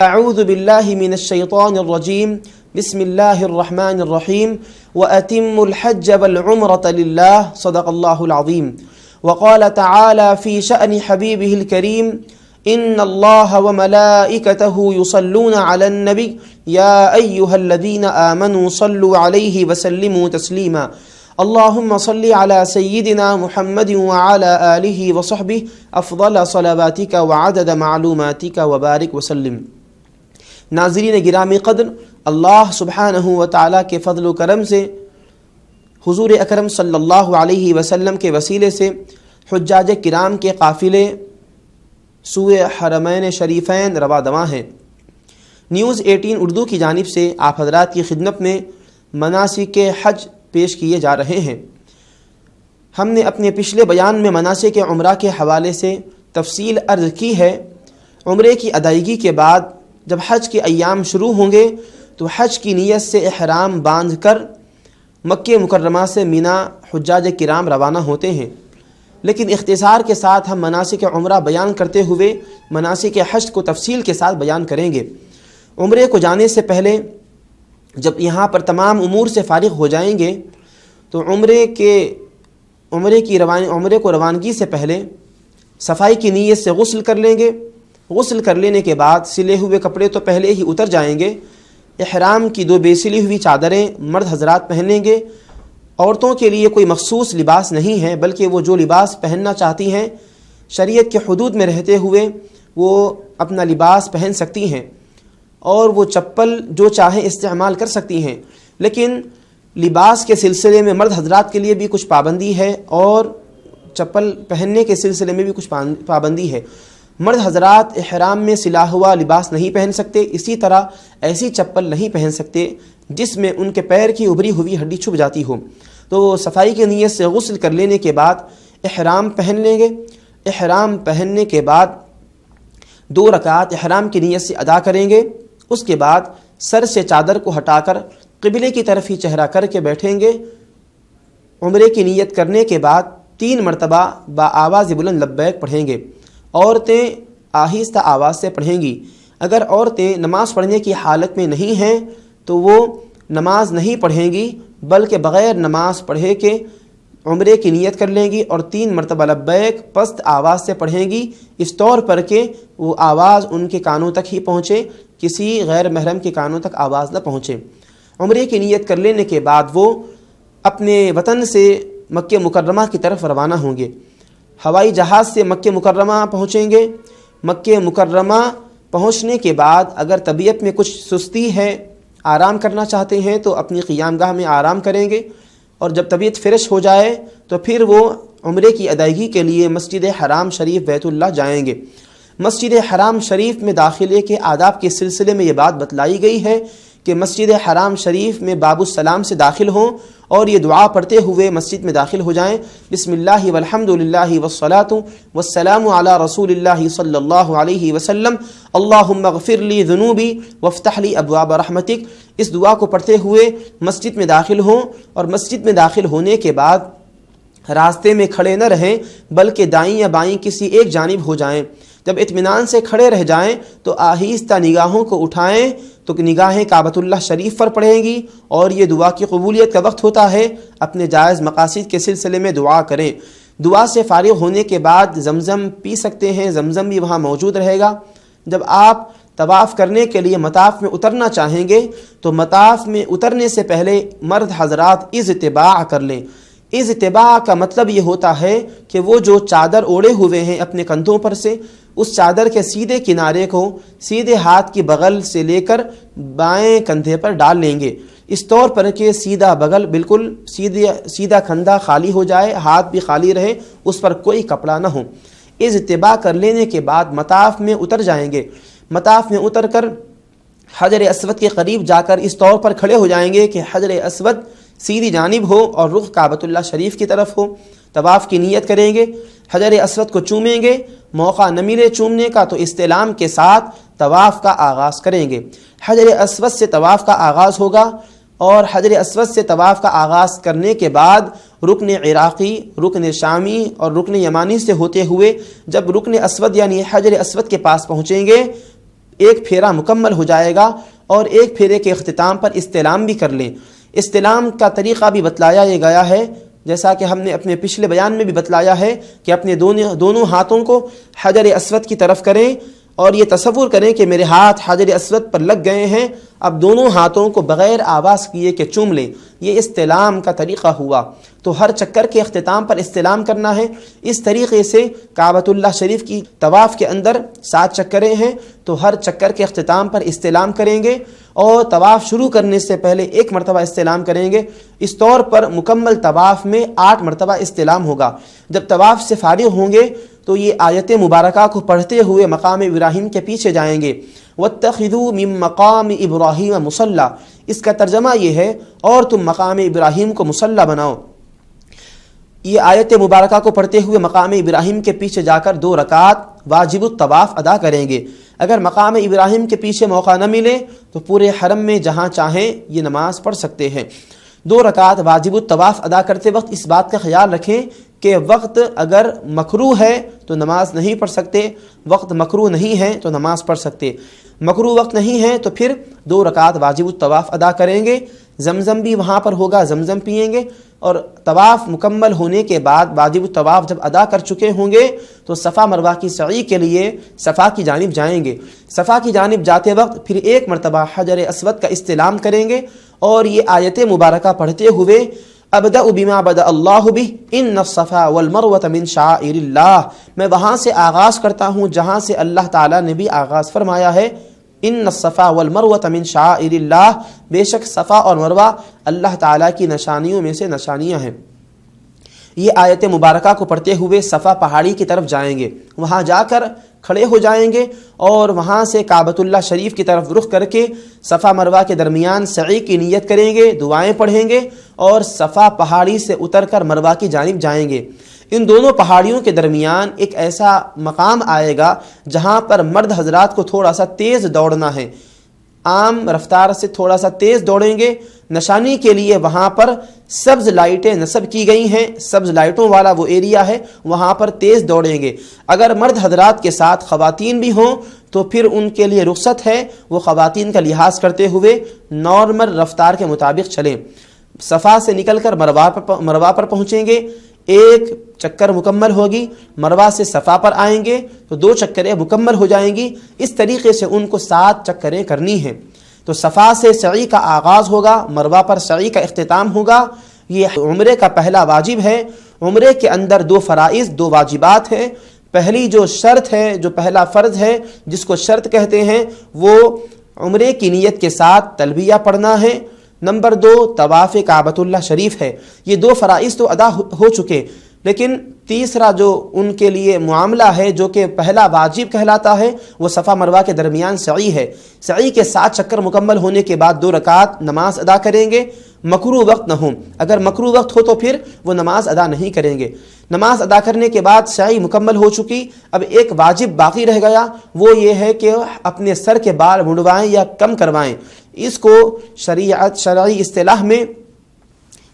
اعوذ باللہ من الشیطان الرجیم بسم اللہ الرحمن الرحیم وَأَتِمُّ الْحَجَّ وَالْعُمْرَةَ لِلَّهِ صدق اللہ العظیم وقال تعالی فی شأن حبیبہ الکریم ان اللہ وملائکتہ یصلون علی النبی یا ایہا الذین آمنوا صلوا علیہ وسلموا تسلیما اللہم صلی علی سیدنا محمد وعلی آلہ وصحبہ افضل صلواتک وعدد معلوماتک وبارک وسلم۔ ناظرین گرامی قدر، اللہ سبحانہ و تعالیٰ کے فضل و کرم سے حضور اکرم صلی اللہ علیہ وسلم کے وسیلے سے حجاج کرام کے قافلے سوئے حرمین شریفین رواں دواں ہیں۔ نیوز 18 اردو کی جانب سے آپ حضرات کی خدمت میں مناسک حج پیش کیے جا رہے ہیں۔ ہم نے اپنے پچھلے بیان میں مناسک عمرہ کے حوالے سے تفصیل عرض کی ہے۔ عمرے کی ادائیگی کے بعد جب حج کے ایام شروع ہوں گے تو حج کی نیت سے احرام باندھ کر مکہ مکرمہ سے مینا حجاج کرام روانہ ہوتے ہیں، لیکن اختصار کے ساتھ ہم مناسک عمرہ بیان کرتے ہوئے مناسک حج کو تفصیل کے ساتھ بیان کریں گے۔ عمرے کو جانے سے پہلے جب یہاں پر تمام امور سے فارغ ہو جائیں گے تو عمرے کو روانگی سے پہلے صفائی کی نیت سے غسل کر لیں گے۔ غسل کر لینے کے بعد سلے ہوئے کپڑے تو پہلے ہی اتر جائیں گے، احرام کی 2 بے سلی ہوئی چادریں مرد حضرات پہن لیں گے۔ عورتوں کے لیے کوئی مخصوص لباس نہیں ہے، بلکہ وہ جو لباس پہننا چاہتی ہیں شریعت کے حدود میں رہتے ہوئے وہ اپنا لباس پہن سکتی ہیں، اور وہ چپل جو چاہیں استعمال کر سکتی ہیں۔ لیکن لباس کے سلسلے میں مرد حضرات کے لیے بھی کچھ پابندی ہے اور چپل پہننے کے سلسلے میں بھی کچھ پابندی ہے۔ مرد حضرات احرام میں سلا ہوا لباس نہیں پہن سکتے، اسی طرح ایسی چپل نہیں پہن سکتے جس میں ان کے پیر کی ابری ہوئی ہڈی چھپ جاتی ہو۔ تو صفائی کی نیت سے غسل کر لینے کے بعد احرام پہن لیں گے۔ احرام پہننے کے بعد 2 رکعات احرام کی نیت سے ادا کریں گے۔ اس کے بعد سر سے چادر کو ہٹا کر قبلے کی طرف ہی چہرہ کر کے بیٹھیں گے۔ عمرے کی نیت کرنے کے بعد 3 مرتبہ بآواز بلند لبیک پڑھیں گے۔ عورتیں آہستہ آواز سے پڑھیں گی۔ اگر عورتیں نماز پڑھنے کی حالت میں نہیں ہیں تو وہ نماز نہیں پڑھیں گی، بلکہ بغیر نماز پڑھے کے عمرے کی نیت کر لیں گی اور 3 مرتبہ لبیک پست آواز سے پڑھیں گی، اس طور پر کہ وہ آواز ان کے کانوں تک ہی پہنچے، کسی غیر محرم کے کانوں تک آواز نہ پہنچے۔ عمرے کی نیت کر لینے کے بعد وہ اپنے وطن سے مکہ مکرمہ کی طرف روانہ ہوں گے۔ ہوائی جہاز سے مکہ مکرمہ پہنچیں گے۔ مکہ مکرمہ پہنچنے کے بعد اگر طبیعت میں کچھ سستی ہے، آرام کرنا چاہتے ہیں تو اپنی قیام گاہ میں آرام کریں گے، اور جب طبیعت فریش ہو جائے تو پھر وہ عمرے کی ادائیگی کے لیے مسجد حرام شریف بیت اللہ جائیں گے۔ مسجد حرام شریف میں داخلے کے آداب کے سلسلے میں یہ بات بتلائی گئی ہے کہ مسجد حرام شریف میں باب السلام سے داخل ہوں اور یہ دعا پڑھتے ہوئے مسجد میں داخل ہو جائیں۔ بسم اللہ والحمد للہ والصلاۃ والسلام علی رسول اللہ صلی اللہ علیہ وسلم اللہم اغفر لی ذنوبی وافتح لی ابواب رحمتک۔ اس دعا کو پڑھتے ہوئے مسجد میں داخل ہوں، اور مسجد میں داخل ہونے کے بعد راستے میں کھڑے نہ رہیں بلکہ دائیں یا بائیں کسی ایک جانب ہو جائیں۔ جب اطمینان سے کھڑے رہ جائیں تو آہستہ نگاہوں کو اٹھائیں تو نگاہیں کعبۃ اللہ شریف پر پڑیں گی، اور یہ دعا کی قبولیت کا وقت ہوتا ہے۔ اپنے جائز مقاصد کے سلسلے میں دعا کریں۔ دعا سے فارغ ہونے کے بعد زمزم پی سکتے ہیں، زمزم بھی وہاں موجود رہے گا۔ جب آپ طواف کرنے کے لیے مطاف میں اترنا چاہیں گے تو مطاف میں اترنے سے پہلے مرد حضرات اضطباع کر لیں۔ اضطباع کا مطلب یہ ہوتا ہے کہ وہ جو چادر اوڑے ہوئے ہیں اپنے کندھوں پر سے، اس چادر کے سیدھے کنارے کو سیدھے ہاتھ کی بغل سے لے کر بائیں کندھے پر ڈال لیں گے، اس طور پر کہ سیدھا بغل بالکل سیدھا کندھا خالی ہو جائے، ہاتھ بھی خالی رہے، اس پر کوئی کپڑا نہ ہو۔ اضطباع کر لینے کے بعد مطاف میں اتر جائیں گے۔ مطاف میں اتر کر حجر اسود کے قریب جا کر اس طور پر کھڑے ہو جائیں گے کہ حجر اسود سیدھی جانب ہو اور رخ کعبۃ اللہ شریف کی طرف ہو۔ طواف کی نیت کریں گے، حجر اسود کو چومیں گے۔ موقع نہ ملے چومنے کا تو استلام کے ساتھ طواف کا آغاز کریں گے۔ حجر اسود سے طواف کا آغاز ہوگا۔ اور حجر اسود سے طواف کا آغاز کرنے کے بعد رکن عراقی، رکن شامی اور رکن یمانی سے ہوتے ہوئے جب رکن اسود یعنی حجر اسود کے پاس پہنچیں گے، ایک پھیرا مکمل ہو جائے گا اور ایک پھیرے کے اختتام پر استلام بھی کر لیں۔ استلام کا طریقہ بھی بتلایا یہ گیا ہے، جیسا کہ ہم نے اپنے پچھلے بیان میں بھی بتلایا ہے کہ اپنے دونوں ہاتھوں کو حجر اسود کی طرف کریں اور یہ تصور کریں کہ میرے ہاتھ حجر اسود پر لگ گئے ہیں، اب دونوں ہاتھوں کو بغیر آواز کیے کہ چوم لیں۔ یہ استلام کا طریقہ ہوا۔ تو ہر چکر کے اختتام پر استلام کرنا ہے۔ اس طریقے سے کعبۃ اللہ شریف کی طواف کے اندر 7 چکریں ہیں، تو ہر چکر کے اختتام پر استلام کریں گے اور طواف شروع کرنے سے پہلے 1 مرتبہ استلام کریں گے۔ اس طور پر مکمل طواف میں 8 مرتبہ استلام ہوگا۔ جب طواف سے فارغ ہوں گے تو یہ آیت مبارکہ کو پڑھتے ہوئے مقام ابراہیم کے پیچھے جائیں گے۔ وَاتَّخِذُوا مِن مَّقَامِ إِبْرَاهِيمَ مُصَلًّى، اس کا ترجمہ یہ ہے اور تم مقام ابراہیم کو مصلی بناؤ۔ یہ آیت مبارکہ کو پڑھتے ہوئے مقام ابراہیم کے پیچھے جا کر 2 رکعت واجب الطواف ادا کریں گے۔ اگر مقام ابراہیم کے پیچھے موقع نہ ملے تو پورے حرم میں جہاں چاہیں یہ نماز پڑھ سکتے ہیں۔ 2 رکعت واجب الطواف ادا کرتے وقت اس بات کا خیال رکھیں کہ وقت اگر مکروہ ہے تو نماز نہیں پڑھ سکتے، وقت مکروہ نہیں ہے تو نماز پڑھ سکتے۔ مکروہ وقت نہیں ہے تو پھر 2 رکعت واجب الطواف ادا کریں گے۔ زمزم بھی وہاں پر ہوگا، زمزم پئیں گے، اور طواف مکمل ہونے کے بعد واجب الطواف جب ادا کر چکے ہوں گے تو صفا مروہ کی سعی کے لیے صفا کی جانب جائیں گے۔ صفا کی جانب جاتے وقت پھر 1 مرتبہ حجر اسود کا استلام کریں گے اور یہ آیت مبارکہ پڑھتے ہوئے ابدأ بما بدأ اللہ بہ ان الصفا والمروۃ من شعائر اللہ، میں وہاں سے آغاز کرتا ہوں جہاں سے اللہ تعالیٰ نے بھی آغاز فرمایا ہے۔ ان الصفا والمروۃ من شعائر اللہ، بے شک صفا اور مروہ اللہ تعالیٰ کی نشانیوں میں سے نشانیاں ہیں۔ یہ آیت مبارکہ کو پڑھتے ہوئے صفا پہاڑی کی طرف جائیں گے، وہاں جا کر کھڑے ہو جائیں گے اور وہاں سے کعبۃ اللہ شریف کی طرف رخ کر کے صفا مروہ کے درمیان سعی کی نیت کریں گے، دعائیں پڑھیں گے اور صفا پہاڑی سے اتر کر مروہ کی جانب جائیں گے۔ ان دونوں پہاڑیوں کے درمیان ایک ایسا مقام آئے گا جہاں پر مرد حضرات کو تھوڑا سا تیز دوڑنا ہے، عام رفتار سے تھوڑا سا تیز دوڑیں گے۔ نشانی کے لیے وہاں پر سبز لائٹیں نصب کی گئی ہیں، سبز لائٹوں والا وہ ایریا ہے، وہاں پر تیز دوڑیں گے۔ اگر مرد حضرات کے ساتھ خواتین بھی ہوں تو پھر ان کے لیے رخصت ہے، وہ خواتین کا لحاظ کرتے ہوئے نارمل رفتار کے مطابق چلیں۔ صفا سے نکل کر مروہ پر پہنچیں گے، 1 چکر مکمل ہوگی، مروہ سے صفا پر آئیں گے تو 2 چکریں مکمل ہو جائیں گی۔ اس طریقے سے ان کو 7 چکریں کرنی ہیں۔ تو صفا سے سعی کا آغاز ہوگا، مروہ پر سعی کا اختتام ہوگا۔ یہ عمرے کا پہلا واجب ہے۔ عمرے کے اندر 2 فرائض، 2 واجبات ہیں۔ پہلی جو شرط ہے، جو پہلا فرض ہے جس کو شرط کہتے ہیں، وہ عمرے کی نیت کے ساتھ تلبیہ پڑھنا ہے۔ نمبر 2 طواف کعبۃ اللہ شریف ہے۔ یہ 2 فرائض تو ادا ہو چکے، لیکن تیسرا جو ان کے لیے معاملہ ہے جو کہ پہلا واجب کہلاتا ہے، وہ صفا مروہ کے درمیان سعی ہے۔ سعی کے 7 چکر مکمل ہونے کے بعد 2 رکعت نماز ادا کریں گے، مکروہ وقت نہ ہو۔ اگر مکروہ وقت ہو تو پھر وہ نماز ادا نہیں کریں گے۔ نماز ادا کرنے کے بعد سعی مکمل ہو چکی، اب ایک واجب باقی رہ گیا، وہ یہ ہے کہ اپنے سر کے بال منڈوائیں یا کم کروائیں۔ اس کو شرعی اصطلاح میں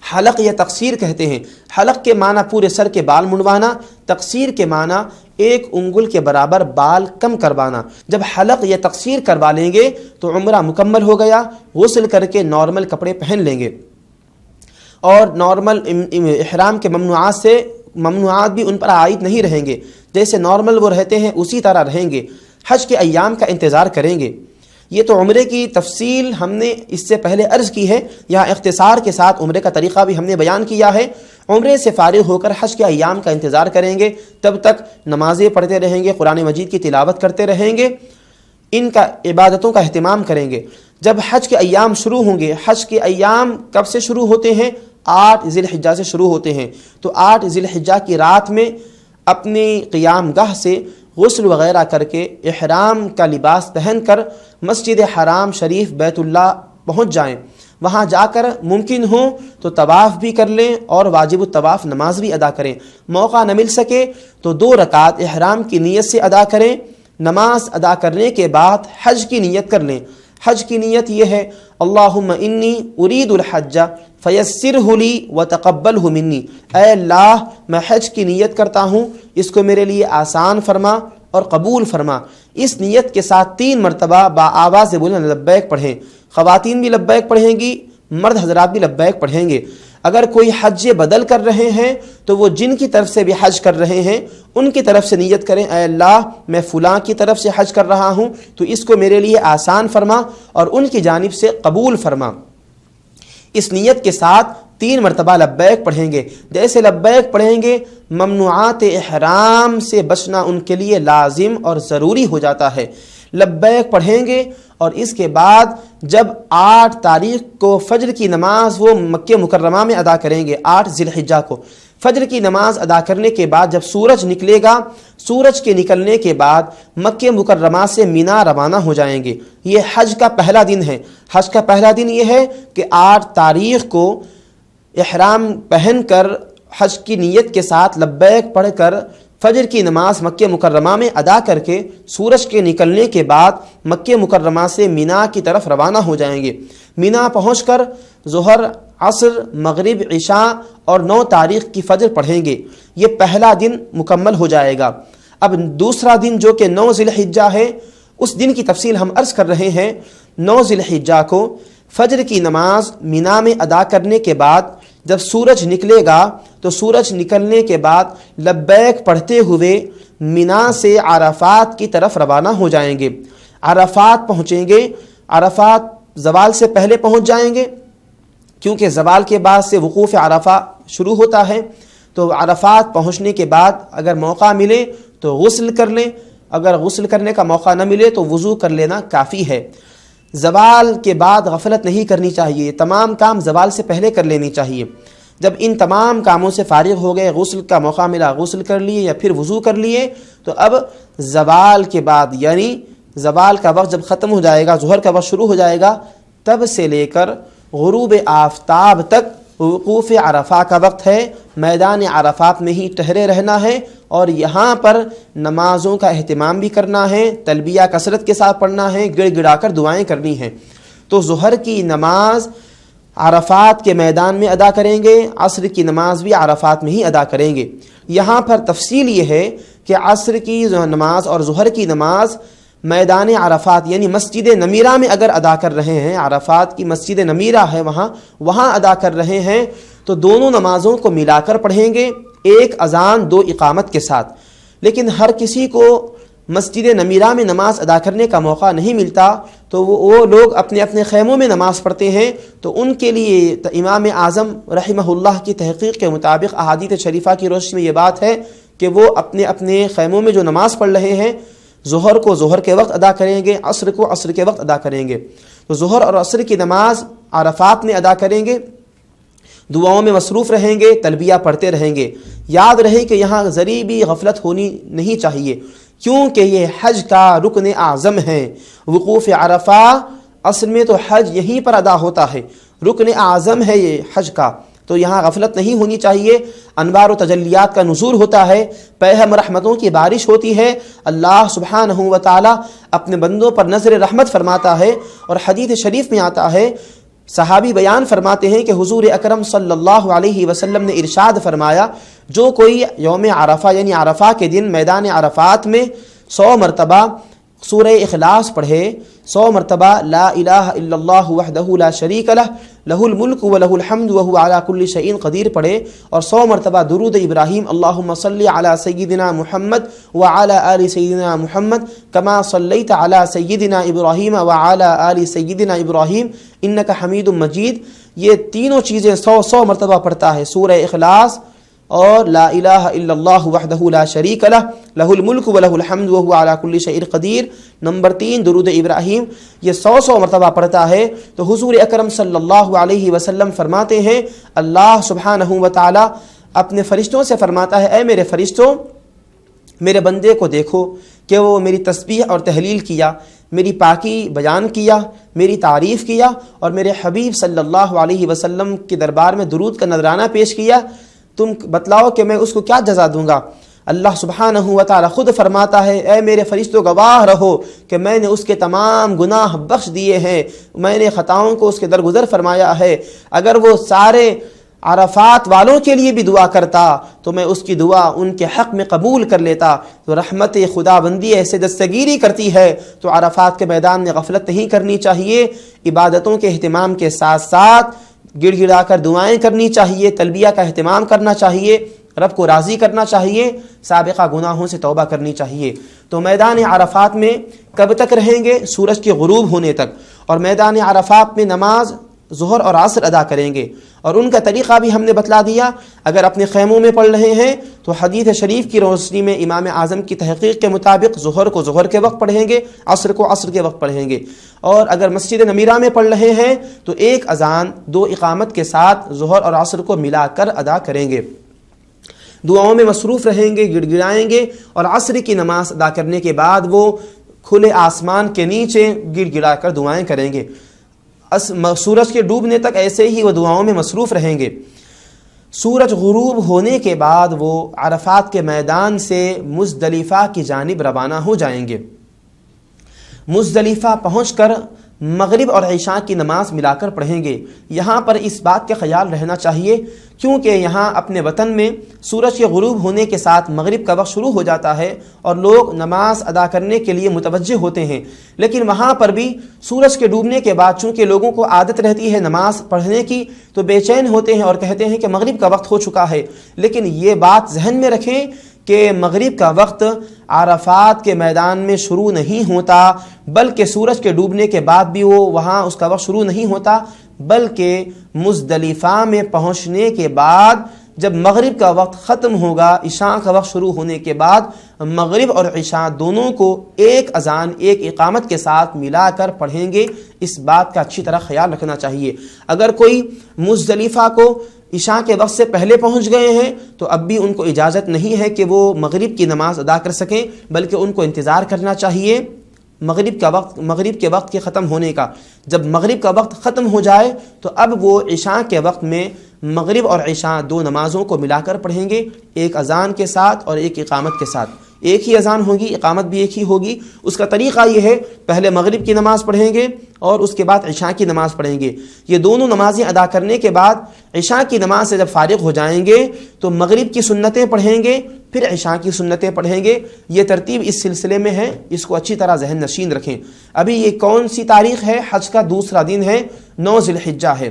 حلق یا تقصیر کہتے ہیں۔ حلق کے معنی پورے سر کے بال منڈوانا، تقصیر کے معنی 1 انگل کے برابر بال کم کروانا۔ جب حلق یا تقصیر کروا لیں گے تو عمرہ مکمل ہو گیا۔ غسل کر کے نارمل کپڑے پہن لیں گے اور نارمل احرام کے ممنوعات بھی ان پر عائد نہیں رہیں گے، جیسے نارمل وہ رہتے ہیں اسی طرح رہیں گے۔ حج کے ایام کا انتظار کریں گے۔ یہ تو عمرے کی تفصیل ہم نے اس سے پہلے عرض کی ہے، یہاں اختصار کے ساتھ عمرے کا طریقہ بھی ہم نے بیان کیا ہے۔ عمرے سے فارغ ہو کر حج کے ایام کا انتظار کریں گے، تب تک نمازیں پڑھتے رہیں گے، قرآن مجید کی تلاوت کرتے رہیں گے، ان کا عبادتوں کا اہتمام کریں گے۔ جب حج کے ایام شروع ہوں گے، حج کے ایام کب سے شروع ہوتے ہیں؟ 8 ذی الحجہ سے شروع ہوتے ہیں۔ تو 8 ذی الحجہ کی رات میں اپنی قیام گاہ سے غسل وغیرہ کر کے احرام کا لباس پہن کر مسجد حرام شریف بیت اللہ پہنچ جائیں۔ وہاں جا کر ممکن ہو تو طواف بھی کر لیں اور واجب الطواف نماز بھی ادا کریں۔ موقع نہ مل سکے تو 2 رکعت احرام کی نیت سے ادا کریں۔ نماز ادا کرنے کے بعد حج کی نیت کر لیں۔ حج کی نیت یہ ہے اللہم انی ارید الحج فیسرہ لی وتقبلہ منی، اے اللہ میں حج کی نیت کرتا ہوں، اس کو میرے لیے آسان فرما اور قبول فرما۔ اس نیت کے ساتھ 3 مرتبہ آواز بلند لبیک پڑھیں، خواتین بھی لبیک پڑھیں گی، مرد حضرات بھی لبیک پڑھیں گے۔ اگر کوئی حج بدل کر رہے ہیں تو وہ جن کی طرف سے بھی حج کر رہے ہیں ان کی طرف سے نیت کریں، اے اللہ میں فلاں کی طرف سے حج کر رہا ہوں تو اس کو میرے لیے آسان فرما اور ان کی جانب سے قبول فرما۔ اس نیت کے ساتھ 3 مرتبہ لبیک پڑھیں گے۔ جیسے لبیک پڑھیں گے ممنوعات احرام سے بچنا ان کے لیے لازم اور ضروری ہو جاتا ہے۔ لبیک پڑھیں گے اور اس کے بعد جب 8 تاریخ کو فجر کی نماز وہ مکہ مکرمہ میں ادا کریں گے، 8 ذی الحجہ کو فجر کی نماز ادا کرنے کے بعد جب سورج نکلے گا، سورج کے نکلنے کے بعد مکہ مکرمہ سے مینا روانہ ہو جائیں گے۔ یہ حج کا پہلا دن ہے۔ حج کا پہلا دن یہ ہے کہ 8 تاریخ کو احرام پہن کر حج کی نیت کے ساتھ لبیک پڑھ کر فجر کی نماز مکہ مکرمہ میں ادا کر کے سورج کے نکلنے کے بعد مکہ مکرمہ سے مینا کی طرف روانہ ہو جائیں گے۔ مینا پہنچ کر ظہر، عصر، مغرب، عشاء اور 9 تاریخ کی فجر پڑھیں گے۔ یہ پہلا دن مکمل ہو جائے گا۔ اب دوسرا دن جو کہ 9 ذی الحجہ ہے، اس دن کی تفصیل ہم عرض کر رہے ہیں۔ 9 ذی الحجہ کو فجر کی نماز مینا میں ادا کرنے کے بعد جب سورج نکلے گا تو سورج نکلنے کے بعد لبیک پڑھتے ہوئے مینا سے عرفات کی طرف روانہ ہو جائیں گے۔ عرفات پہنچیں گے، عرفات زوال سے پہلے پہنچ جائیں گے کیونکہ زوال کے بعد سے وقوف عرفہ شروع ہوتا ہے۔ تو عرفات پہنچنے کے بعد اگر موقع ملے تو غسل کر لیں، اگر غسل کرنے کا موقع نہ ملے تو وضو کر لینا کافی ہے۔ زوال کے بعد غفلت نہیں کرنی چاہیے، تمام کام زوال سے پہلے کر لینی چاہیے۔ جب ان تمام کاموں سے فارغ ہو گئے، غسل کا موقع ملا غسل کر لیے یا پھر وضو کر لیے، تو اب زوال کے بعد یعنی زوال کا وقت جب ختم ہو جائے گا، ظہر کا وقت شروع ہو جائے گا، تب سے لے کر غروب آفتاب تک وقوف عرفہ کا وقت ہے۔ میدان عرفات میں ہی ٹھہرے رہنا ہے اور یہاں پر نمازوں کا اہتمام بھی کرنا ہے، تلبیہ کثرت کے ساتھ پڑھنا ہے، گڑ گڑا کر دعائیں کرنی ہیں۔ تو ظہر کی نماز عرفات کے میدان میں ادا کریں گے، عصر کی نماز بھی عرفات میں ہی ادا کریں گے۔ یہاں پر تفصیل یہ ہے کہ عصر کی نماز اور ظہر کی نماز میدان عرفات یعنی مسجد نمیرہ میں اگر ادا کر رہے ہیں، عرفات کی مسجد نمیرہ ہے وہاں ادا کر رہے ہیں تو دونوں نمازوں کو ملا کر پڑھیں گے، 1 اذان 2 اقامت کے ساتھ۔ لیکن ہر کسی کو مسجد نمیرہ میں نماز ادا کرنے کا موقع نہیں ملتا تو وہ لوگ اپنے اپنے خیموں میں نماز پڑھتے ہیں، تو ان کے لیے امام اعظم رحمہ اللہ کی تحقیق کے مطابق احادیث شریفہ کی روشنی میں یہ بات ہے کہ وہ اپنے اپنے خیموں میں جو نماز پڑھ رہے ہیں، ظہر کو ظہر کے وقت ادا کریں گے، عصر کو عصر کے وقت ادا کریں گے۔ تو ظہر اور عصر کی نماز عرفات میں ادا کریں گے، دعاؤں میں مصروف رہیں گے، تلبیہ پڑھتے رہیں گے۔ یاد رہے کہ یہاں ذری بھی غفلت ہونی نہیں چاہیے کیونکہ یہ حج کا رکن اعظم ہے۔ وقوف عرفہ اصل میں تو حج یہیں پر ادا ہوتا ہے، رکن اعظم ہے یہ حج کا، تو یہاں غفلت نہیں ہونی چاہیے۔ انوار و تجلیات کا نزول ہوتا ہے، پہم رحمتوں کی بارش ہوتی ہے، اللہ سبحانہ و تعالی اپنے بندوں پر نظر رحمت فرماتا ہے۔ اور حدیث شریف میں آتا ہے، صحابی بیان فرماتے ہیں کہ حضور اکرم صلی اللہ علیہ وسلم نے ارشاد فرمایا، جو کوئی یوم عرفہ یعنی عرفہ کے دن میدان عرفات میں 100 مرتبہ سورہ اخلاص پڑھے، 100 مرتبہ لا الہ الا اللہ وحدہ لا شریک لہ لہ الملک ولہ الحمد وہو علی کل شیء قدیر پڑھے، اور 100 مرتبہ درود ابراہیم اللہم صلی علی سیدنا محمد وعلی آل سیدنا محمد کما صلیت علی سیدنا ابراہیم وعلی آل سیدنا ابراہیم انک حمید مجید۔ یہ تینوں چیزیں 100 مرتبہ پڑھتا ہے، سورہ اخلاص اور لا الہ الا اللہ وحدہ لا شریک لہ لہ الملک ولہ الحمد وہو علی کل شیء قدیر۔ نمبر 3 درود ابراہیم، یہ 100 مرتبہ پڑھتا ہے تو حضور اکرم صلی اللہ علیہ وسلم فرماتے ہیں، اللہ سبحانہ و تعالی اپنے فرشتوں سے فرماتا ہے، اے میرے فرشتوں، میرے بندے کو دیکھو کہ وہ میری تسبیح اور تہلیل کیا، میری پاکی بیان کیا، میری تعریف کیا، اور میرے حبیب صلی اللہ علیہ وسلم کے دربار میں درود کا نذرانہ پیش کیا، تم بتلاؤ کہ میں اس کو کیا جزا دوں گا۔ اللہ سبحانہ و تعالی خود فرماتا ہے اے میرے فرشتوں گواہ رہو کہ میں نے اس کے تمام گناہ بخش دیے ہیں، میں نے خطاؤں کو اس کے درگزر فرمایا ہے۔ اگر وہ سارے عرفات والوں کے لیے بھی دعا کرتا تو میں اس کی دعا ان کے حق میں قبول کر لیتا۔ تو رحمت خدا بندی ایسے دستگیری کرتی ہے تو عرفات کے میدان میں غفلت نہیں کرنی چاہیے، عبادتوں کے اہتمام کے ساتھ ساتھ گڑ گڑا کر دعائیں کرنی چاہیے، تلبیہ کا اہتمام کرنا چاہیے، رب کو راضی کرنا چاہیے، سابقہ گناہوں سے توبہ کرنی چاہیے۔ تو میدان عرفات میں کب تک رہیں گے؟ سورج کے غروب ہونے تک، اور میدان عرفات میں نماز ظہر اور عصر ادا کریں گے، اور ان کا طریقہ بھی ہم نے بتلا دیا۔ اگر اپنے خیموں میں پڑھ رہے ہیں تو حدیث شریف کی روشنی میں امام اعظم کی تحقیق کے مطابق ظہر کو ظہر کے وقت پڑھیں گے، عصر کو عصر کے وقت پڑھیں گے، اور اگر مسجد نمیرہ میں پڑھ رہے ہیں تو ایک اذان 2 اقامت کے ساتھ ظہر اور عصر کو ملا کر ادا کریں گے۔ دعاؤں میں مصروف رہیں گے، گڑ گڑائیں گے، اور عصر کی نماز ادا کرنے کے بعد وہ کھلے آسمان کے نیچے گڑ گڑا کر دعائیں کریں گے۔ سورج کے ڈوبنے تک ایسے ہی وہ دعاؤں میں مصروف رہیں گے۔ سورج غروب ہونے کے بعد وہ عرفات کے میدان سے مزدلفہ کی جانب روانہ ہو جائیں گے۔ مزدلفہ پہنچ کر مغرب اور عشاء کی نماز ملا کر پڑھیں گے۔ یہاں پر اس بات کا خیال رہنا چاہیے کیونکہ یہاں اپنے وطن میں سورج کے غروب ہونے کے ساتھ مغرب کا وقت شروع ہو جاتا ہے اور لوگ نماز ادا کرنے کے لیے متوجہ ہوتے ہیں، لیکن وہاں پر بھی سورج کے ڈوبنے کے بعد چونکہ لوگوں کو عادت رہتی ہے نماز پڑھنے کی تو بے چین ہوتے ہیں اور کہتے ہیں کہ مغرب کا وقت ہو چکا ہے۔ لیکن یہ بات ذہن میں رکھیں کہ مغرب کا وقت عرفات کے میدان میں شروع نہیں ہوتا، بلکہ سورج کے ڈوبنے کے بعد بھی وہاں اس کا وقت شروع نہیں ہوتا، بلکہ مزدلفہ میں پہنچنے کے بعد جب مغرب کا وقت ختم ہوگا، عشاء کا وقت شروع ہونے کے بعد مغرب اور عشاء دونوں کو ایک اذان ایک اقامت کے ساتھ ملا کر پڑھیں گے۔ اس بات کا اچھی طرح خیال رکھنا چاہیے۔ اگر کوئی مزدلفہ کو عشاء کے وقت سے پہلے پہنچ گئے ہیں تو اب بھی ان کو اجازت نہیں ہے کہ وہ مغرب کی نماز ادا کر سکیں، بلکہ ان کو انتظار کرنا چاہیے مغرب کے وقت کے ختم ہونے کا۔ جب مغرب کا وقت ختم ہو جائے تو اب وہ عشاء کے وقت میں مغرب اور عشاء 2 نمازوں کو ملا کر پڑھیں گے، ایک اذان کے ساتھ اور ایک اقامت کے ساتھ۔ ایک ہی اذان ہوگی، اقامت بھی ایک ہی ہوگی۔ اس کا طریقہ یہ ہے پہلے مغرب کی نماز پڑھیں گے اور اس کے بعد عشاء کی نماز پڑھیں گے۔ یہ دونوں نمازیں ادا کرنے کے بعد عشاء کی نماز سے جب فارغ ہو جائیں گے تو مغرب کی سنتیں پڑھیں گے، پھر عشاء کی سنتیں پڑھیں گے۔ یہ ترتیب اس سلسلے میں ہے، اس کو اچھی طرح ذہن نشین رکھیں۔ ابھی یہ کون سی تاریخ ہے؟ حج کا دوسرا دن ہے، 9 ذی الحجہ ہے۔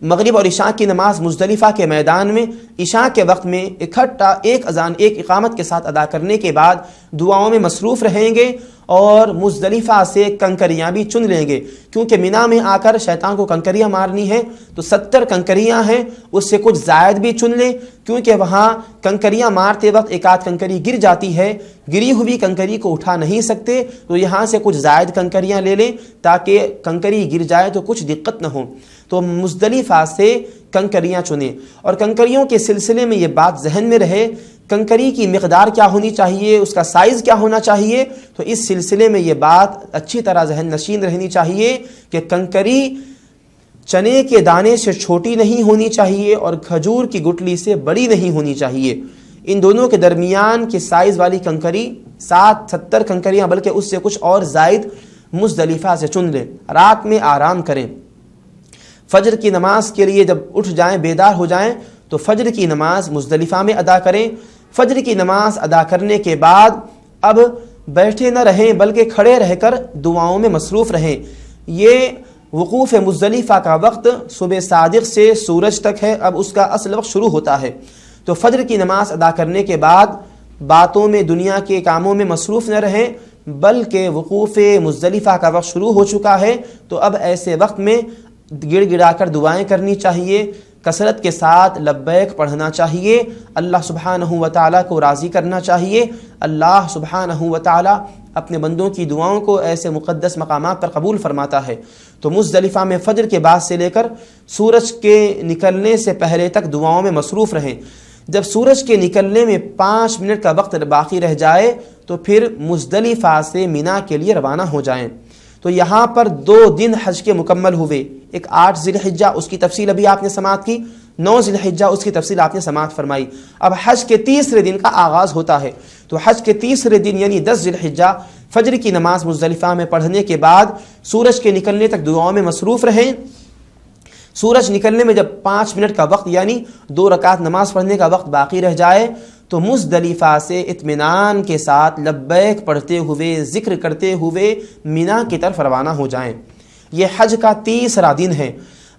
مغرب اور عشاء کی نماز مزدلفہ کے میدان میں عشاء کے وقت میں اکٹھا ایک اذان ایک اقامت کے ساتھ ادا کرنے کے بعد دعاؤں میں مصروف رہیں گے اور مزدلفہ سے کنکریاں بھی چن لیں گے، کیونکہ مینا میں آ کر شیطان کو کنکریاں مارنی ہے تو 70 کنکریاں ہیں، اس سے کچھ زائد بھی چن لیں، کیونکہ وہاں کنکریاں مارتے وقت ایک آدھ کنکری گر جاتی ہے، گری ہوئی کنکری کو اٹھا نہیں سکتے تو یہاں سے کچھ زائد کنکریاں لے لیں تاکہ کنکری گر جائے تو کچھ دقت نہ ہو۔ تو مزدلفہ سے کنکریاں چنیں، اور کنکریوں کے سلسلے میں یہ بات ذہن میں رہے کنکری کی مقدار کیا ہونی چاہیے، اس کا سائز کیا ہونا چاہیے، تو اس سلسلے میں یہ بات اچھی طرح ذہن نشین رہنی چاہیے کہ کنکری چنے کے دانے سے چھوٹی نہیں ہونی چاہیے اور کھجور کی گٹلی سے بڑی نہیں ہونی چاہیے۔ ان دونوں کے درمیان کے سائز والی کنکری 70 کنکریاں بلکہ اس سے کچھ اور زائد مزدلفہ سے چن لیں۔ رات میں آرام کریں، فجر کی نماز کے لیے جب اٹھ جائیں بیدار ہو جائیں تو فجر کی نماز مزدلفہ میں ادا کریں۔ فجر کی نماز ادا کرنے کے بعد اب بیٹھے نہ رہیں بلکہ کھڑے رہ کر دعاؤں میں مصروف رہیں۔ یہ وقوف مزدلفہ کا وقت صبح صادق سے سورج تک ہے، اب اس کا اصل وقت شروع ہوتا ہے۔ تو فجر کی نماز ادا کرنے کے بعد باتوں میں دنیا کے کاموں میں مصروف نہ رہیں بلکہ وقوف مزدلفہ کا وقت شروع ہو چکا ہے، تو اب ایسے وقت میں گڑ گڑا کر دعائیں کرنی چاہیے، کثرت کے ساتھ لبیک پڑھنا چاہیے، اللہ سبحانہ و تعالیٰ کو راضی کرنا چاہیے۔ اللہ سبحانہ و تعالیٰ اپنے بندوں کی دعاؤں کو ایسے مقدس مقامات پر قبول فرماتا ہے۔ تو مزدلفہ میں فجر کے بعد سے لے کر سورج کے نکلنے سے پہلے تک دعاؤں میں مصروف رہیں۔ جب سورج کے نکلنے میں 5 منٹ کا وقت باقی رہ جائے تو پھر مزدلفہ سے مینا کے لیے روانہ ہو جائیں۔ تو یہاں پر 2 دن حج کے مکمل ہوئے، ایک 8 ذی الحجہ، اس کی تفصیل ابھی آپ نے سماعت کی، 9 ذی الحجہ اس کی تفصیل آپ نے سماعت فرمائی۔ اب حج کے تیسرے دن کا آغاز ہوتا ہے، تو حج کے تیسرے دن یعنی 10 ذی الحجہ فجر کی نماز مزدلفہ میں پڑھنے کے بعد سورج کے نکلنے تک دعاؤں میں مصروف رہیں۔ سورج نکلنے میں جب 5 منٹ کا وقت یعنی 2 رکعت نماز پڑھنے کا وقت باقی رہ جائے تو مزدلفہ سے اطمینان کے ساتھ لبیک پڑھتے ہوئے ذکر کرتے ہوئے مینا کی طرف روانہ ہو جائیں۔ یہ حج کا تیسرا دن ہے۔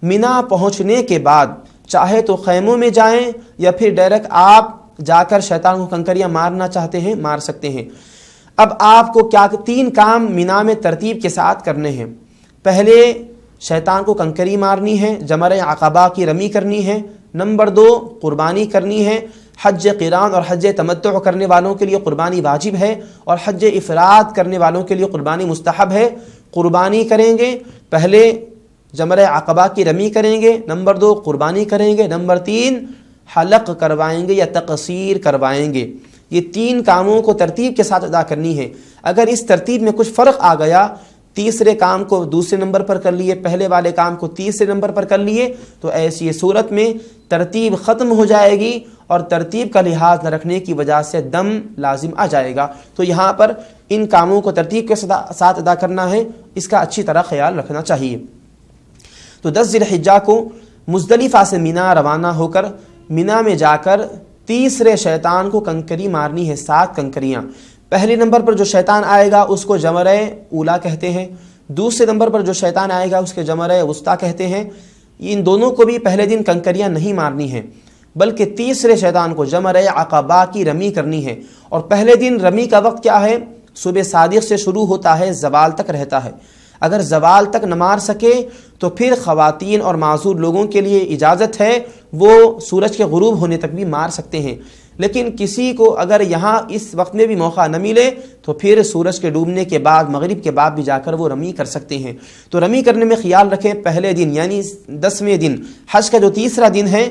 مینا پہنچنے کے بعد چاہے تو خیموں میں جائیں یا پھر ڈائریکٹ آپ جا کر شیطان کو کنکریاں مارنا چاہتے ہیں مار سکتے ہیں۔ اب آپ کو 3 کام مینا میں ترتیب کے ساتھ کرنے ہیں۔ پہلے شیطان کو کنکری مارنی ہے، جمرہ عقبہ کی رمی کرنی ہے۔ نمبر 2 قربانی کرنی ہے۔ حج قران اور حج تمتع کرنے والوں کے لیے قربانی واجب ہے اور حج افراد کرنے والوں کے لیے قربانی مستحب ہے۔ قربانی کریں گے، پہلے جمرہ عقبہ کی رمی کریں گے، نمبر 2 قربانی کریں گے، نمبر 3 حلق کروائیں گے یا تقصیر کروائیں گے۔ یہ 3 کاموں کو ترتیب کے ساتھ ادا کرنی ہے۔ اگر اس ترتیب میں کچھ فرق آ گیا، تیسرے کام کو دوسرے نمبر پر کر لیے، پہلے والے کام کو تیسرے نمبر پر کر لیے، تو ایسی صورت میں ترتیب ختم ہو جائے گی اور ترتیب کا لحاظ نہ رکھنے کی وجہ سے دم لازم آ جائے گا۔ تو یہاں پر ان کاموں کو ترتیب کے ساتھ ادا کرنا ہے، اس کا اچھی طرح خیال رکھنا چاہیے۔ تو 10 ذی الحجہ کو مزدلفہ سے مینا روانہ ہو کر مینا میں جا کر تیسرے شیطان کو کنکری مارنی ہے، 7 کنکریاں۔ پہلے نمبر پر جو شیطان آئے گا اس کو جمرہ اولا کہتے ہیں، دوسرے نمبر پر جو شیطان آئے گا اس کے جمرہ وسطیٰ کہتے ہیں۔ ان دونوں کو بھی پہلے دن کنکریاں نہیں مارنی ہیں، بلکہ تیسرے شیطان کو جمرہ عقبہ کی رمی کرنی ہے۔ اور پہلے دن رمی کا وقت کیا ہے؟ صبح صادق سے شروع ہوتا ہے، زوال تک رہتا ہے۔ اگر زوال تک نہ مار سکے تو پھر خواتین اور معذور لوگوں کے لیے اجازت ہے، وہ سورج کے غروب ہونے تک بھی مار سکتے ہیں۔ لیکن کسی کو اگر یہاں اس وقت میں بھی موقع نہ ملے تو پھر سورج کے ڈوبنے کے بعد مغرب کے بعد بھی جا کر وہ رمی کر سکتے ہیں۔ تو رمی کرنے میں خیال رکھیں، پہلے دن یعنی 10ویں دن حج کا جو تیسرا دن ہے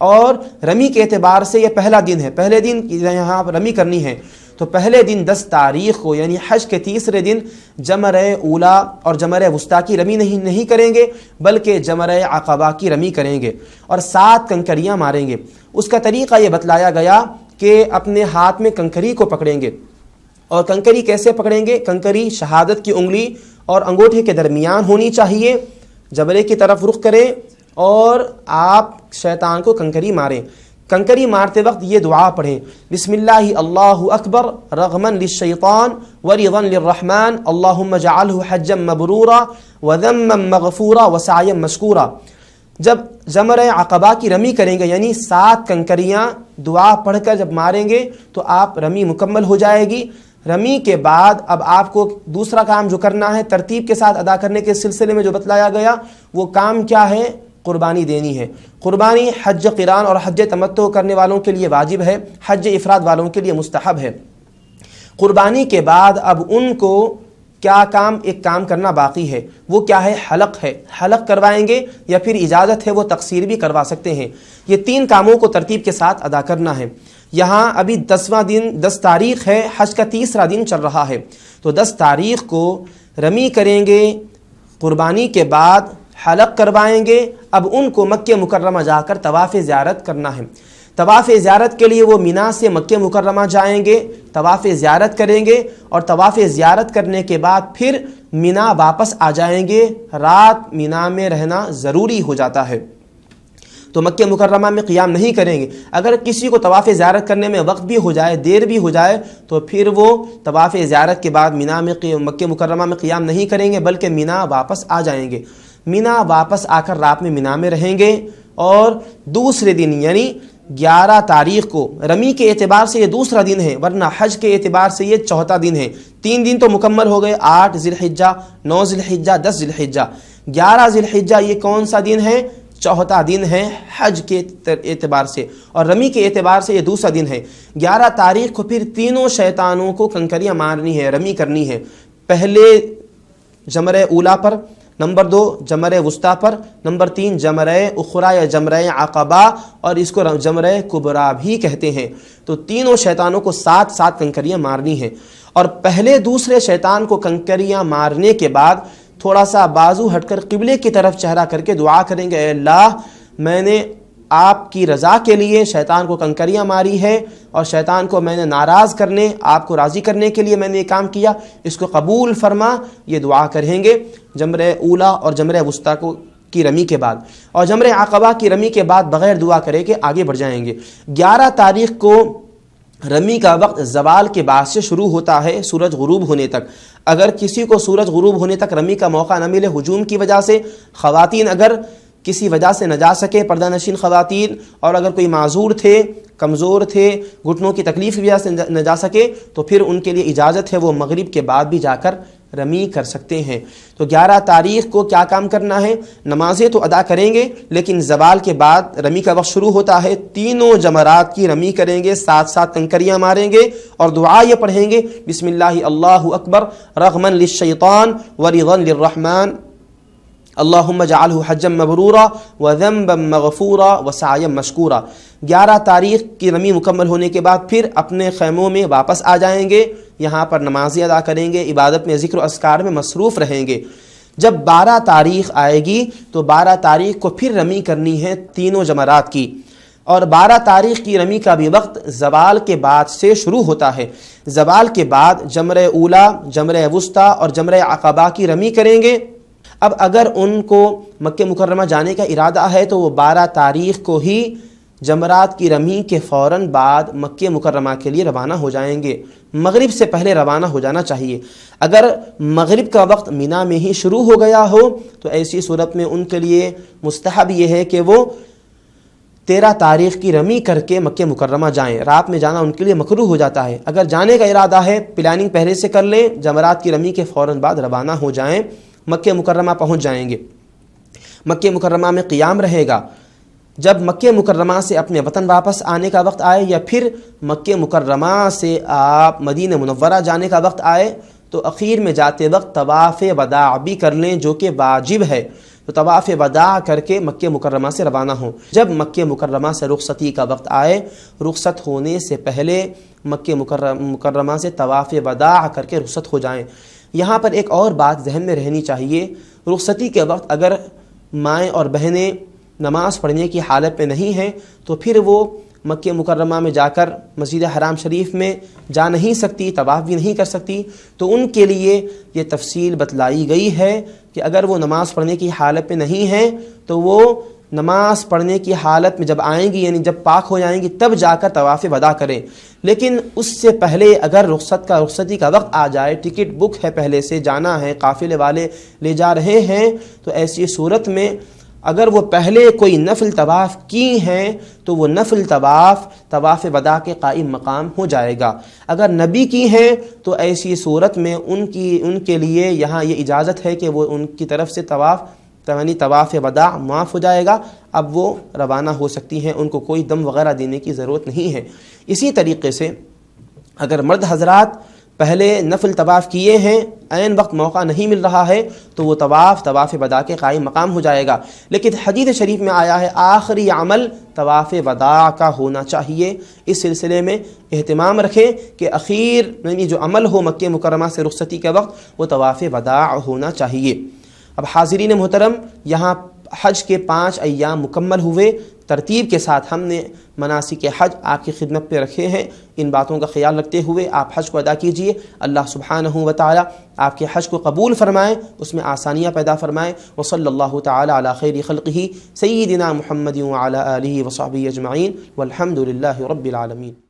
اور رمی کے اعتبار سے یہ پہلا دن ہے، پہلے دن یہاں رمی کرنی ہے۔ تو پہلے دن 10 تاریخ کو یعنی حج کے تیسرے دن جمرہ اولا اور جمرہ وسطیٰ کی رمی نہیں کریں گے، بلکہ جمرہ عقبہ کی رمی کریں گے اور 7 کنکریاں ماریں گے۔ اس کا طریقہ یہ بتلایا گیا کہ اپنے ہاتھ میں کنکری کو پکڑیں گے۔ اور کنکری کیسے پکڑیں گے؟ کنکری شہادت کی انگلی اور انگوٹھے کے درمیان ہونی چاہیے، جبلے کی طرف رخ کریں اور آپ شیطان کو کنکری ماریں۔ کنکری مارتے وقت یہ دعا پڑھیں، بسم اللہ اللہ اکبر رغما للشیطان ورضا للرحمن اللہم اجعلہ حجا مبرورا وذما مغفورا وسعیا مشکورا۔ جب جمرہ عقبہ کی رمی کریں گے یعنی 7 کنکریاں دعا پڑھ کر جب ماریں گے تو آپ رمی مکمل ہو جائے گی۔ رمی کے بعد اب آپ کو دوسرا کام جو کرنا ہے ترتیب کے ساتھ ادا کرنے کے سلسلے میں جو بتلایا گیا وہ کام کیا ہے؟ قربانی دینی ہے۔ قربانی حج قران اور حج تمتع کرنے والوں کے لیے واجب ہے، حج افراد والوں کے لیے مستحب ہے۔ قربانی کے بعد اب ان کو کیا کام؟ ایک کام کرنا باقی ہے، وہ کیا ہے؟ حلق ہے۔ حلق کروائیں گے یا پھر اجازت ہے وہ تقصیر بھی کروا سکتے ہیں۔ یہ 3 کاموں کو ترتیب کے ساتھ ادا کرنا ہے۔ یہاں ابھی 10واں دن 10 تاریخ ہے، حج کا تیسرا دن چل رہا ہے، تو 10 تاریخ کو رمی کریں گے، قربانی کے بعد حلق کروائیں گے۔ اب ان کو مکہ مکرمہ جا کر طواف زیارت کرنا ہے۔ طواف زیارت کے لیے وہ مینا سے مکہ مکرمہ جائیں گے، طواف زیارت کریں گے اور طواف زیارت کرنے کے بعد پھر مینا واپس آ جائیں گے۔ رات مینا میں رہنا ضروری ہو جاتا ہے، تو مکہ مکرمہ میں قیام نہیں کریں گے۔ اگر کسی کو طواف زیارت کرنے میں وقت بھی ہو جائے، دیر بھی ہو جائے، تو پھر وہ طواف زیارت کے بعد مینا میں مکہ مکرمہ میں قیام نہیں کریں گے، بلکہ مینا واپس آ جائیں گے۔ مینا واپس آ کر رات میں مینا میں رہیں گے اور دوسرے دن یعنی 11 تاریخ کو رمی کے اعتبار سے یہ دوسرا دن ہے، ورنہ حج کے اعتبار سے یہ چوتھا دن ہے۔ 3 دن تو مکمل ہو گئے، 8 ذی الحجہ، 9 ذی الحجہ، 10 ذی الحجہ۔ 11 ذی الحجہ یہ کون سا دن ہے؟ چوتھا دن ہے حج کے اعتبار سے، اور رمی کے اعتبار سے یہ دوسرا دن ہے۔ 11 تاریخ کو پھر تینوں شیطانوں کو کنکریاں مارنی ہے، رمی کرنی ہے۔ پہلے جمرہ اولا پر، نمبر 2 جمرہ وسطیٰ پر، نمبر 3 جمرہ اخرى یا جمرہ عقبہ، اور اس کو جمرہ کبریٰ بھی کہتے ہیں۔ تو تینوں شیطانوں کو 7 کنکریاں مارنی ہیں، اور پہلے دوسرے شیطان کو کنکریاں مارنے کے بعد تھوڑا سا بازو ہٹ کر قبلے کی طرف چہرہ کر کے دعا کریں گے، اے اللہ میں نے آپ کی رضا کے لیے شیطان کو کنکریاں ماری ہے اور شیطان کو میں نے ناراض کرنے، آپ کو راضی کرنے کے لیے میں نے یہ کام کیا، اس کو قبول فرما، یہ دعا کریں گے جمرہ اولا اور جمرہ وسطیٰ کی رمی کے بعد، اور جمرہ عقبہ کی رمی کے بعد بغیر دعا کرے کہ آگے بڑھ جائیں گے۔ 11 تاریخ کو رمی کا وقت زوال کے بعد سے شروع ہوتا ہے سورج غروب ہونے تک۔ اگر کسی کو سورج غروب ہونے تک رمی کا موقع نہ ملے ہجوم کی وجہ سے، خواتین اگر کسی وجہ سے نہ جا سکے، پردہ نشین خواتین، اور اگر کوئی معذور تھے، کمزور تھے، گھٹنوں کی تکلیف کی وجہ سے نہ جا سکے، تو پھر ان کے لیے اجازت ہے وہ مغرب کے بعد بھی جا کر رمی کر سکتے ہیں۔ تو 11 تاریخ کو کیا کام کرنا ہے؟ نمازیں تو ادا کریں گے، لیکن زوال کے بعد رمی کا وقت شروع ہوتا ہے، تینوں جمرات کی رمی کریں گے، ساتھ ساتھ کنکریاں ماریں گے اور دعا یہ پڑھیں گے، بسم اللہ اللہ اکبر رغما للشیطان ورضا للرحمن اللہم اجعلہ حجا مبرورا وذنبا مغفورا وسعیا مشکورا۔ 11 تاریخ کی رمی مکمل ہونے کے بعد پھر اپنے خیموں میں واپس آ جائیں گے، یہاں پر نمازیں ادا کریں گے، عبادت میں، ذکر و اذکار میں مصروف رہیں گے۔ جب 12 تاریخ آئے گی تو 12 تاریخ کو پھر رمی کرنی ہے تینوں جمرات کی، اور 12 تاریخ کی رمی کا بھی وقت زوال کے بعد سے شروع ہوتا ہے۔ زوال کے بعد جمرہ اولا، جمرہ وسطیٰ اور جمرہ عقبہ کی رمی کریں گے۔ اب اگر ان کو مکہ مکرمہ جانے کا ارادہ ہے تو وہ 12 تاریخ کو ہی جمرات کی رمی کے فوراً بعد مکہ مکرمہ کے لیے روانہ ہو جائیں گے، مغرب سے پہلے روانہ ہو جانا چاہیے۔ اگر مغرب کا وقت مینا میں ہی شروع ہو گیا ہو تو ایسی صورت میں ان کے لیے مستحب یہ ہے کہ وہ 13 تاریخ کی رمی کر کے مکہ مکرمہ جائیں، رات میں جانا ان کے لیے مکروہ ہو جاتا ہے۔ اگر جانے کا ارادہ ہے، پلاننگ پہلے سے کر لیں، جمرات کی رمی کے فوراً بعد روانہ ہو جائیں، مکہ مکرمہ پہنچ جائیں گے۔ مکہ مکرمہ میں قیام رہے گا۔ جب مکہ مکرمہ سے اپنے وطن واپس آنے کا وقت آئے یا پھر مکہ مکرمہ سے آپ مدینہ منورہ جانے کا وقت آئے تو اخیر میں جاتے وقت طواف وداع بھی کر لیں، جو کہ واجب ہے۔ تو طواف وداع کر کے مکہ مکرمہ سے روانہ ہوں۔ جب مکہ مکرمہ سے رخصتی کا وقت آئے، رخصت ہونے سے پہلے مکہ مکرمہ سے طواف وداع کر کے رخصت ہو جائیں۔ یہاں پر ایک اور بات ذہن میں رہنی چاہیے، رخصتی کے وقت اگر مائیں اور بہنیں نماز پڑھنے کی حالت میں نہیں ہیں تو پھر وہ مکہ مکرمہ میں جا کر مسجد حرام شریف میں جا نہیں سکتی، طواف بھی نہیں کر سکتی۔ تو ان کے لیے یہ تفصیل بتلائی گئی ہے کہ اگر وہ نماز پڑھنے کی حالت میں نہیں ہیں تو وہ نماز پڑھنے کی حالت میں جب آئیں گی، یعنی جب پاک ہو جائیں گی، تب جا کر طواف وداع کریں۔ لیکن اس سے پہلے اگر رخصتی کا وقت آ جائے، ٹکٹ بک ہے، پہلے سے جانا ہے، قافلے والے لے جا رہے ہیں، تو ایسی صورت میں اگر وہ پہلے کوئی نفل طواف کی ہیں تو وہ نفل طواف وداع کے قائم مقام ہو جائے گا۔ اگر نبی کی ہیں تو ایسی صورت میں ان کے لیے یہاں یہ اجازت ہے کہ وہ ان کی طرف سے طواف وداع معاف ہو جائے گا، اب وہ روانہ ہو سکتی ہیں، ان کو کوئی دم وغیرہ دینے کی ضرورت نہیں ہے۔ اسی طریقے سے اگر مرد حضرات پہلے نفل طواف کیے ہیں، عین وقت موقع نہیں مل رہا ہے تو وہ طواف وداع کے قائم مقام ہو جائے گا۔ لیکن حدیث شریف میں آیا ہے آخری عمل طواف وداع کا ہونا چاہیے۔ اس سلسلے میں اہتمام رکھیں کہ اخیر یعنی جو عمل ہو مکہ مکرمہ سے رخصتی کے وقت وہ طواف وداع ہونا چاہیے۔ اب حاضرین محترم، یہاں حج کے 5 ایام مکمل ہوئے، ترتیب کے ساتھ ہم نے مناسک حج آپ کی خدمت پہ رکھے ہیں۔ ان باتوں کا خیال رکھتے ہوئے آپ حج کو ادا کیجئے۔ اللہ سبحانہ و تعالی آپ کے حج کو قبول فرمائے، اس میں آسانیاں پیدا فرمائے۔ وصلی اللہ تعالی علی خیر خلقہ سیدنا محمد وعلی آلہ وصحبہ اجمعین والحمد للہ رب العالمین۔